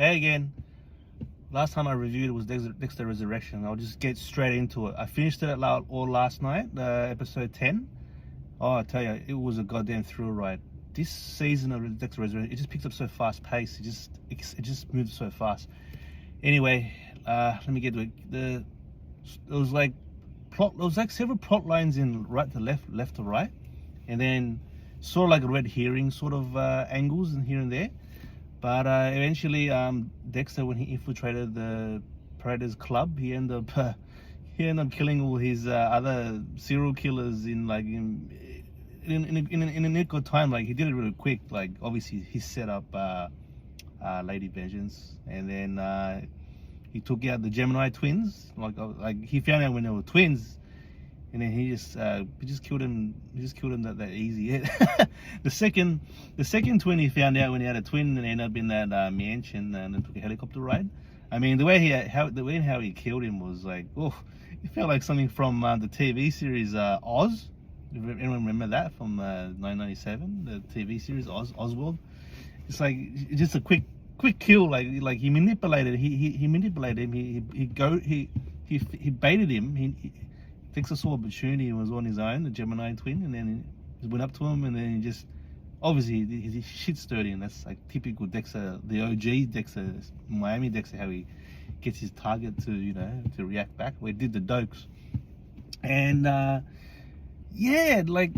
Hey again. Last time I reviewed it was Dexter Resurrection. I'll just get straight into it. I finished it all last night, episode 10. Oh, I tell you, it was a goddamn thrill ride. This season of Dexter Resurrection, it just picks up so fast pace. It just moves so fast. Anyway, let me get to it. It was like several plot lines in right to left to right, and then sort of like a red herring sort of angles in here and there. But eventually, Dexter, when he infiltrated the Predators club, he ended up killing all his other serial killers in a nick of time. Like, he did it really quick. Like, obviously he set up Lady Vengeance, and then he took out the Gemini twins. Like he found out when they were twins, and then he just killed him. He just killed him that easy. the second twin he found out when he had a twin, and ended up in that mansion and then took a helicopter ride. I mean, the way how he killed him was like, oh, it felt like something from the TV series Oz. Anyone remember that from 1997? The TV series Oswald. It's like just a quick kill. Like he manipulated. He manipulated him. He baited him. He Dexter saw opportunity and was on his own, the Gemini twin, and then he went up to him, and then he just, obviously, he's shit sturdy, and that's like typical Dexter, the OG Dexter, Miami Dexter, how he gets his target to, to react back. We did the dokes. And, yeah, like,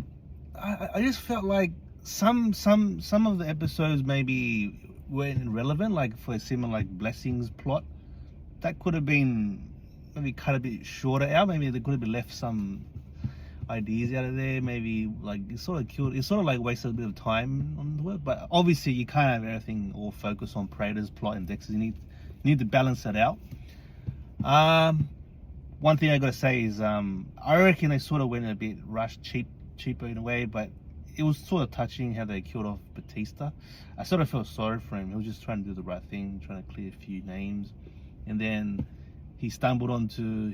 I just felt like some of the episodes maybe weren't relevant, like for a similar, like, Blessings plot. That could have been maybe cut a bit shorter out. Maybe they could have left some ideas out of there. Maybe like it sort of like wasted a bit of time on the work. But obviously you can't have everything all focused on Predator's plot and Dexter. You need to balance that out. One thing I gotta say is I reckon they sort of went a bit rushed, cheaper in a way, but it was sort of touching how they killed off Batista. I sort of felt sorry for him. He was just trying to do the right thing, trying to clear a few names, and then he stumbled onto,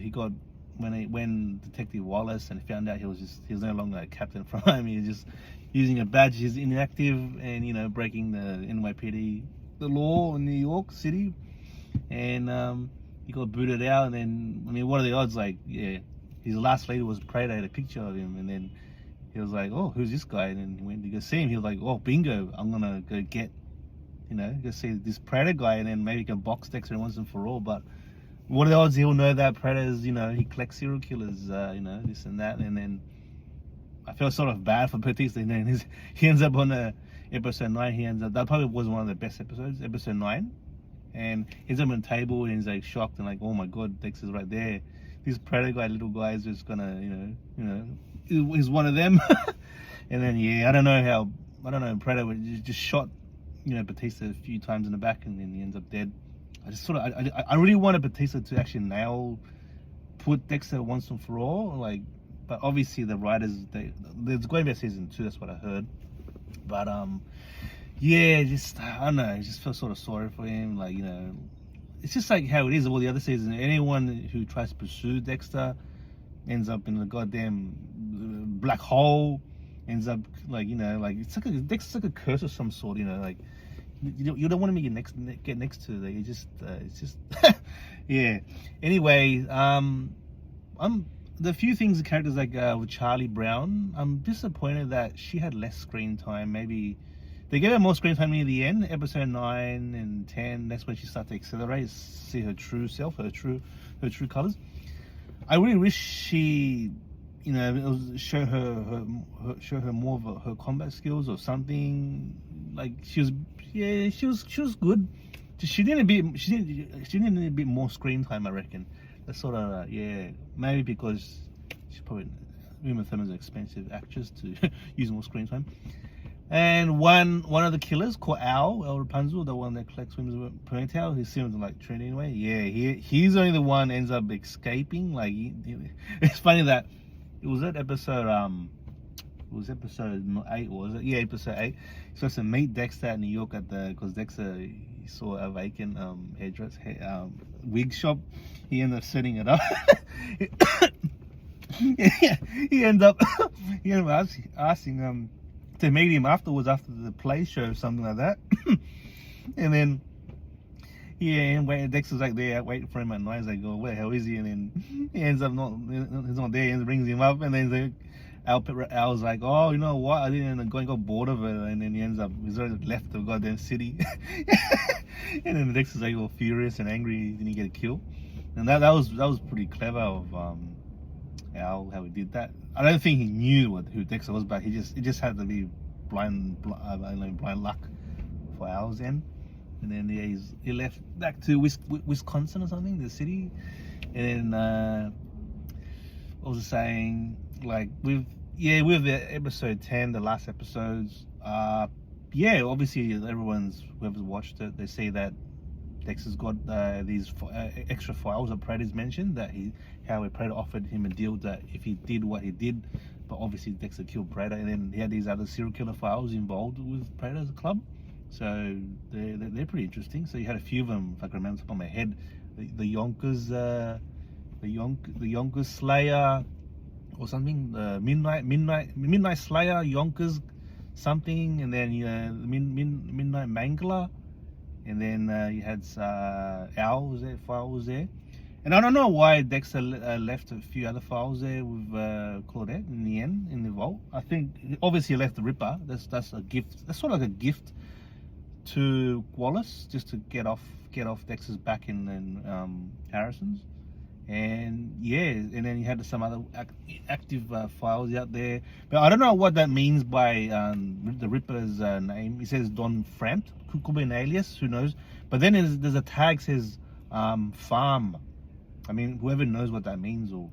when Detective Wallace, and found out he was no longer a captain from him. He was just using a badge. He's inactive and, breaking the NYPD, the law in New York City. And he got booted out. And then, I mean, what are the odds? Like, yeah, his last leader was Predator, had a picture of him. And then he was like, oh, who's this guy? And then he went to go see him. He was like, oh, bingo, I'm going to go get, go see this Predator guy, and then maybe he can box Dexter once and for all. But what are the odds he'll know that Predators, he collects serial killers, this and that. And then I felt sort of bad for Batista. And then he ends up on episode 9. That probably was one of the best episodes, episode 9. And he's up on the table and he's like shocked and like, oh my God, Dexter's right there. This Predator guy, little guy, is just gonna, he's one of them. And then, yeah, I don't know, Predator just shot, Batista a few times in the back, and then he ends up dead. I really wanted Batista to actually put Dexter once and for all, but obviously the writers, there's going to be a season 2, that's what I heard. But yeah, I don't know, I just felt sort of sorry for him, it's just like how it is all the other seasons. Anyone who tries to pursue Dexter ends up in the goddamn black hole, ends up it's like Dexter's like a curse of some sort, you don't want to get next to it. It's just yeah. Anyway, the few things, the characters with Charlie Brown, I'm disappointed that she had less screen time. Maybe they gave her more screen time near the end, episode 9 and 10. That's when she started to accelerate, see her true self, her true colors. I really wish she, show her more of her combat skills or something. Like she was good. She needed a bit more screen time, I reckon. That's sort of maybe because she's probably, Uma Thurman's an expensive actress to use more screen time. And one of the killers called El Rapunzel, the one that collects women's ponytail, he seems like Trinity anyway. Yeah, he's only the one ends up escaping. It's funny that it was that episode. It was episode 8, was it? Yeah, episode 8. He's supposed to meet Dexter at New York because Dexter, he saw a vacant wig shop. He ended up setting it up. he ended up asking to meet him afterwards after the play show or something like that. And then Yeah, and Dexter's like there waiting for him at night. He's like, oh, where the hell is he? And then he ends up he's not there. He brings him up, and then he's like, Al's like, oh, you know what? I didn't go and got bored of it, and then he's already left the goddamn city. And then Dexter's like all furious and angry. Then he get a kill, and that was pretty clever of Al, how he did that. I don't think he knew who Dexter was, but it just had to be blind luck for Al's end. And then he left back to Wisconsin or something, the city. And then what was I saying? Like with the episode 10, the last episodes. Obviously whoever's watched it, they say that Dexter's got these extra files that Predator's mentioned, that how Predator offered him a deal that if he did what he did, but obviously Dexter killed Predator, and then he had these other serial killer files involved with Predator's club. So they're pretty interesting. So you had a few of them, if I can remember top of my head, the Yonkers, the Yonkers Slayer or something, the Midnight Slayer, Yonkers something, and then Midnight Mangler, and then you had Al was there, file was there, and I don't know why Dexter left a few other files there with Claudette in the end in the vault. I think obviously he left the Ripper. That's a gift. That's sort of like a gift to Wallace, just to get off Dexter's back in Harrison's. And and then you had some other active files out there, but I don't know what that means by the Ripper's name. He says Don Frampt, could be an alias, who knows. But then there's a tag says farm. I mean, whoever knows what that means, or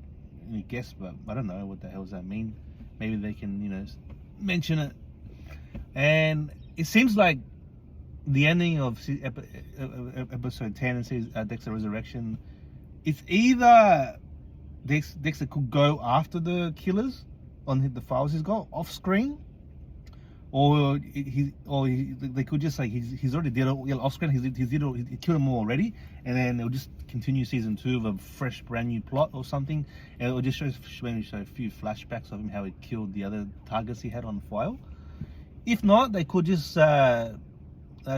any guess, but I don't know what the hell does that mean. Maybe they can mention it. And it seems like the ending of episode 10 and says Dexter Resurrection, it's either Dexter could go after the killers on the files he's got off screen, or they could just like he's already did it off screen. He killed them all already, and then it'll just continue season 2 of a fresh brand new plot or something, and it'll just show a few flashbacks of him how he killed the other targets he had on file. If not, they could just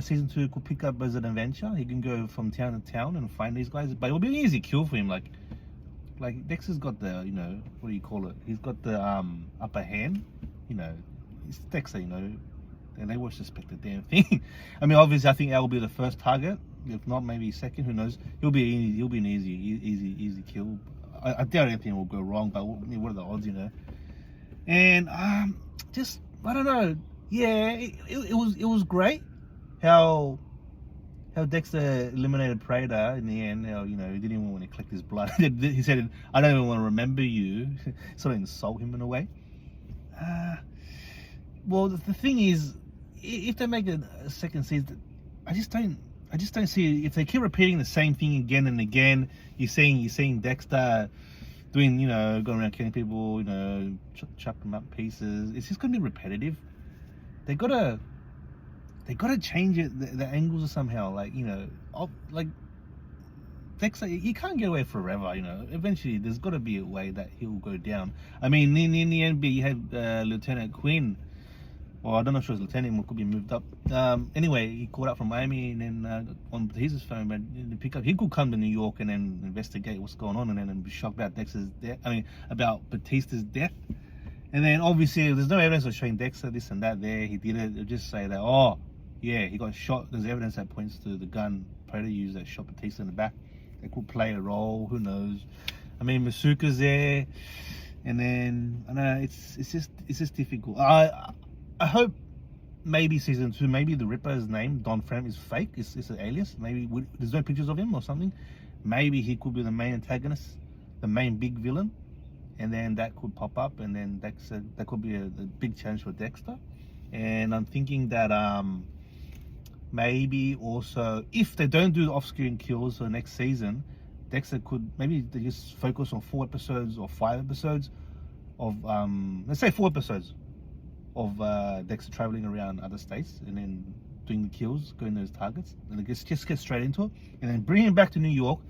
season 2 could pick up as an adventure. He can go from town to town and find these guys, but it'll be an easy kill for him. Like Dexter's got the what do you call it? He's got the upper hand. He's Dexter. And they won't suspect a damn thing. I mean, obviously, I think Al will be the first target. If not, maybe second. Who knows? He'll be an easy kill. I doubt anything will go wrong. But what are the odds? And just I don't know. Yeah, it was great. How Dexter eliminated Predator in the end. How he didn't even want to collect his blood. He said, "I don't even want to remember you." Sort of insult him in a way. Well, the thing is, if they make a second season, I just don't see it. If they keep repeating the same thing again and again. You're seeing Dexter doing going around killing people, chuck them up pieces. It's just gonna be repetitive. They gotta change it, the angles somehow. Like Dexter, he can't get away forever. Eventually there's got to be a way that he'll go down. I mean, in the end, you had Lieutenant Quinn. Well, I don't know if she was lieutenant or could be moved up. Anyway, he called up from Miami, and then on Batista's phone, but he could come to New York and then investigate what's going on, and then be shocked about Dexter's death. I mean, about Batista's death. And then obviously there's no evidence of showing Dexter this and that there. He did it. They'll just say that, oh yeah, he got shot. There's evidence that points to the gun Predator used that shot Batista in the back. It could play a role. Who knows? I mean, Masuka's there, and then I don't know. It's just difficult. I hope maybe season 2, maybe the Ripper's name Don Frampt is fake. It's an alias. Maybe there's no pictures of him or something. Maybe he could be the main antagonist, the main big villain, and then that could pop up, and then that could be a big challenge for Dexter. And I'm thinking that maybe also, if they don't do the off-screen kills for the next season, Dexter could, maybe they just focus on 4 episodes or 5 episodes of let's say 4 episodes of Dexter traveling around other states and then doing the kills, going to those targets, and just get straight into it, and then bring him back to New York.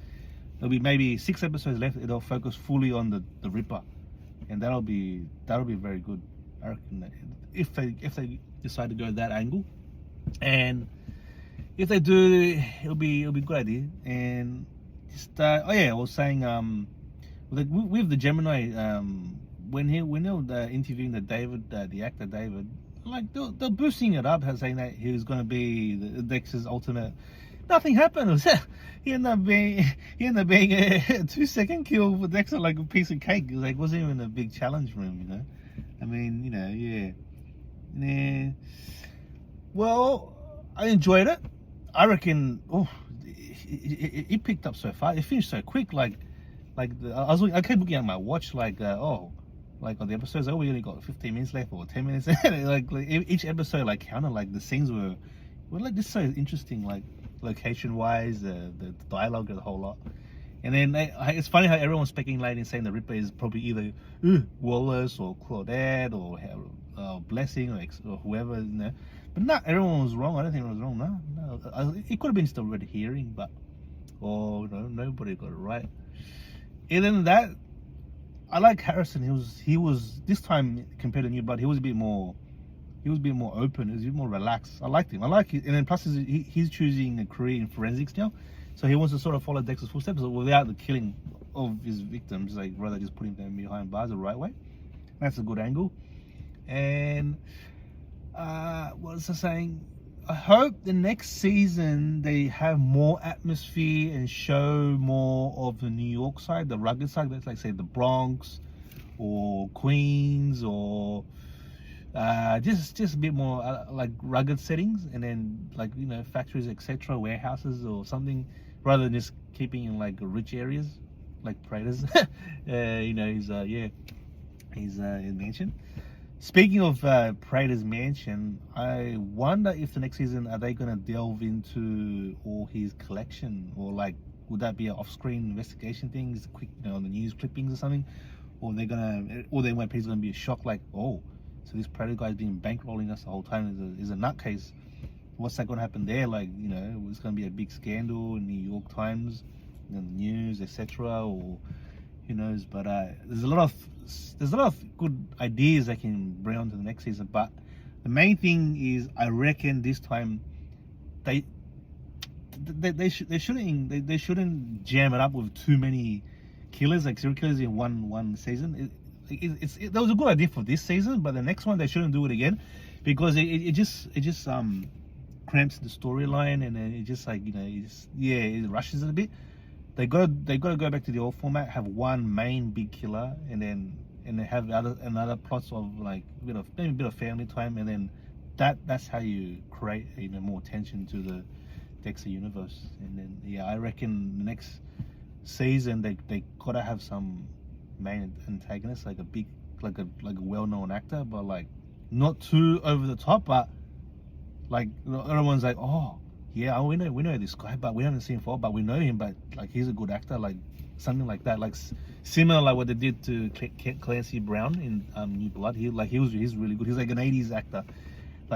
There'll be maybe 6 episodes left. It'll focus fully on the Ripper, and that'll be very good. I reckon that if they decide to go that angle. And if they do, it'll be a good idea. And just I was saying with the Gemini, when they were interviewing the actor David, like they're boosting it up, saying that he was going to be the Dexter's ultimate. Nothing happened. He ended up being a 2-second kill for Dexter, like a piece of cake. It wasn't even a big challenge for him, you know. I mean, you know, yeah. Nah. Well, I enjoyed it. I reckon. Oh, it picked up so fast. It finished so quick. I kept looking at my watch. Like on the episodes, we only got 15 minutes left or 10 minutes. like each episode, like counted. Like the scenes were like this so interesting. Like location wise, the dialogue, the whole lot. And then it's funny how everyone's speculating, saying the Ripper is probably either Wallace or Claudette or Blessing or whoever, you know. But not everyone was wrong. I don't think it was wrong. No. It could have been still red herring, but nobody got it right. And then that, I like Harrison. He was this time compared to New Blood, he was a bit more open. He was a bit more relaxed. I liked him. I like it. And then plus he's choosing a career in forensics now. So he wants to sort of follow Dexter's footsteps without the killing of his victims, like rather just putting them behind bars the right way. That's a good angle. And what was I saying? I hope the next season they have more atmosphere and show more of the New York side, the rugged side. Let's like say the Bronx or Queens or just a bit more like rugged settings, and then like factories, etc., warehouses or something, rather than just keeping in like rich areas like Prater's. His mansion. Speaking of Prater's mansion, I wonder if the next season are they gonna delve into all his collection, or like would that be an off-screen investigation thing, just quick on the news clippings or something, or they might it's gonna be a shock like, oh, so this Prater guy's been bankrolling us the whole time is a nutcase. What's that gonna happen there? Like, it's gonna be a big scandal in New York Times, in the news, etc., or who knows? But there's a lot of good ideas they can bring on to the next season. But the main thing is, I reckon this time they shouldn't jam it up with too many killers, like serial killers in one season. That was a good idea for this season, but the next one they shouldn't do it again, because it just cramps the storyline, and then it just it rushes it a bit. They gotta go back to the old format, have one main big killer, and then have another plots of like maybe a bit of family time, and then that's how you create more tension to the Dexter universe. And then I reckon the next season they gotta have some main antagonist, like a well-known actor, but like not too over the top, but like everyone's like, oh yeah, we know this guy, but we haven't seen him before, but we know him, but like he's a good actor, like something like that, like similar like what they did to Clancy Brown in New Blood. He's really good. He's like an 80s actor.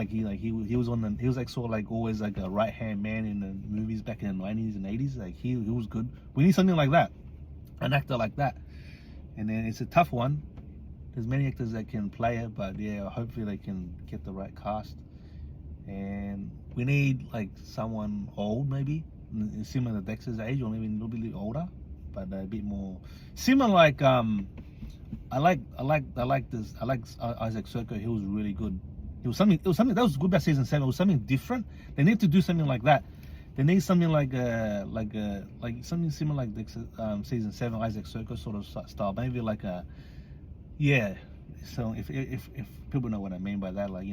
He was like sort of like always like a right hand man in the movies back in the 90s and 80s. Like he was good. We need something like that, an actor like that. And then it's a tough one. There's many actors that can play it, but yeah, hopefully they can get the right cast. And we need like someone old, maybe similar to Dexter's age, or maybe a little bit older, but a bit more similar. Like I like Isaac Serco. He was really good. It was something that was good about season 7. It was something different. They need to do something like that. They need something like something similar like Dexter, season 7 Isaac Serco sort of style. Maybe like So if people know what I mean by that, like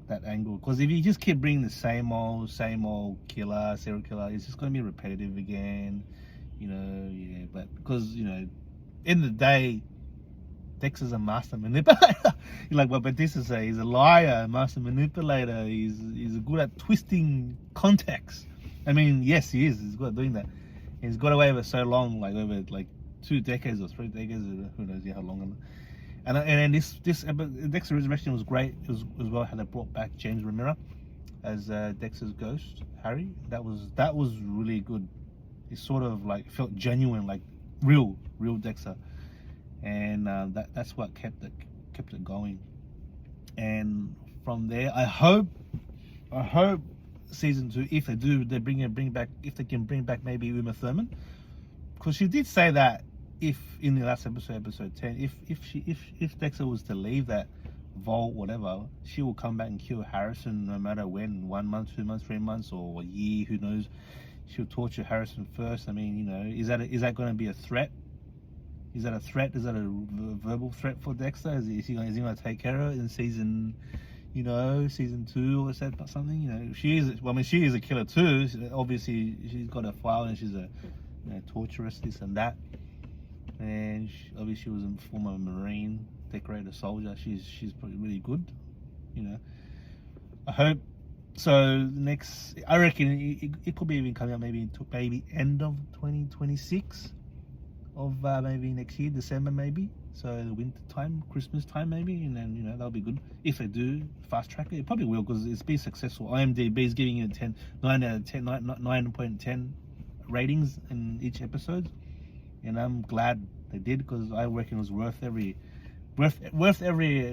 that angle, because if you just keep bringing the same old serial killer, it's just going to be repetitive again, but because end of the day, Dexter's a master manipulator. You're like, well, but this is he's a liar, master manipulator. He's good at twisting context. I mean, yes, he is. He's good at doing that. And he's got away with it so long, like over like 2 decades or 3 decades, or who knows how long. And then this Dexter Resurrection was great as well. How they brought back James Remira as Dexter's ghost, Harry. That was really good. It sort of like felt genuine, like real Dexter, and that's what kept it going. And from there, I hope season 2, if they do, they bring back, if they can bring back maybe Uma Thurman, because she did say that if in the last episode 10, if Dexter was to leave that vault, whatever, she will come back and kill Harrison no matter when, 1 month, 2 months, 3 months, or a year, who knows. She'll torture Harrison first. I mean, you know, is that going to be a threat? Is that a threat? Is that a verbal threat for Dexter? Is he going to take care of it in season 2 or something? You know, she is. Well, I mean, she is a killer too. Obviously, she's got a file and she's a torturous, this and that. And obviously, she was a former Marine, decorated soldier. She's probably really good. You know, I hope. So next, I reckon it could be even coming out maybe end of 2026, of maybe next year, December maybe. So the winter time, Christmas time maybe, and then, you know, that'll be good if they do fast track it. It probably will, because it's been successful. IMDb is giving it 9 out of 10, 9.10 ratings in each episode, and I'm glad they did, because I reckon it was worth every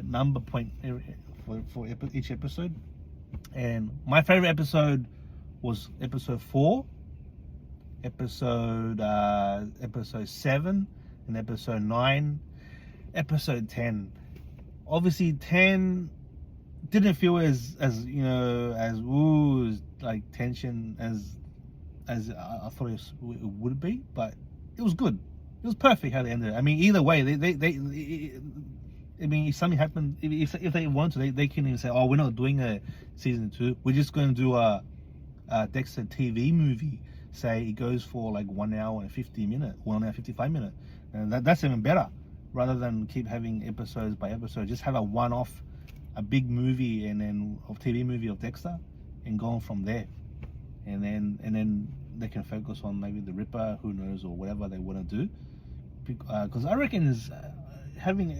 number point for each episode. And my favorite episode was episode 4, episode 7, and episode 9, episode 10. Obviously 10 didn't feel as you know, as like tension as I thought it would be, but it was good. It was perfect how they ended it. I mean, either way, I mean, if something happened, if they want to, they can even say, "Oh, we're not doing a season 2. We're just going to do a Dexter TV movie." Say it goes for like 1 hour and 50 minutes, 1 hour 55 minutes, and that's even better. Rather than keep having episodes by episode, just have a one-off, a big movie, and then a TV movie of Dexter, and go on from there. And then they can focus on maybe the Ripper, who knows, or whatever they want to do. Because I reckon is having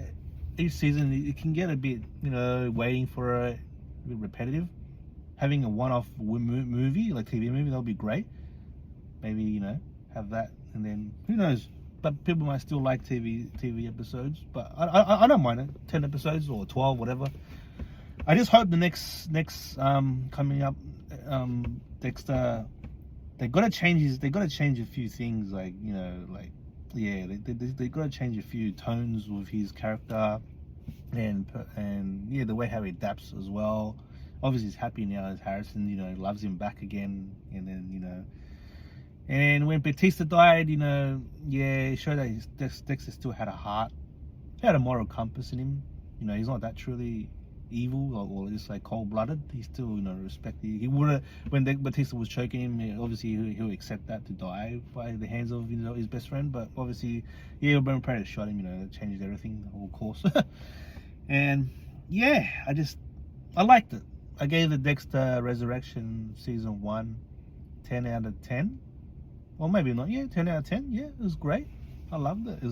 each season, it can get a bit, you know, waiting for a bit repetitive. Having a one-off movie, like TV movie, that'll be great. Maybe, you know, have that, and then who knows. But people might still like TV episodes. But I don't mind it. 10 episodes or 12, whatever. I just hope the next coming up, Dexter, they gotta change a few things, like, you know, like, yeah, they gotta change a few tones with his character, and yeah, the way how he adapts as well. Obviously he's happy now as Harrison, you know, loves him back again, and then, you know, and when Batista died, you know, yeah, it showed that Dexter still had a heart. He had a moral compass in him. You know, he's not that truly evil or just like cold-blooded. He still, you know, he would have, when Batista was choking him, obviously he'll accept that, to die by the hands of, you know, his best friend. But obviously, yeah, when Predator shot him, you know, that changed everything, the whole course. And yeah, I liked it. I gave the Dexter Resurrection season 1 10 out of 10. Well, maybe not. Yeah, 10 out of 10. Yeah, it was great. I loved it.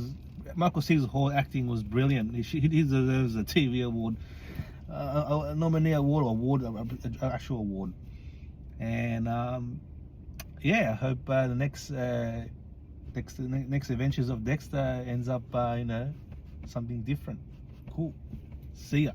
Michael C's whole acting was brilliant. He deserves a TV award, a nominee award, an actual award. And yeah, I hope the next adventures of Dexter ends up, you know, something different. Cool. See ya.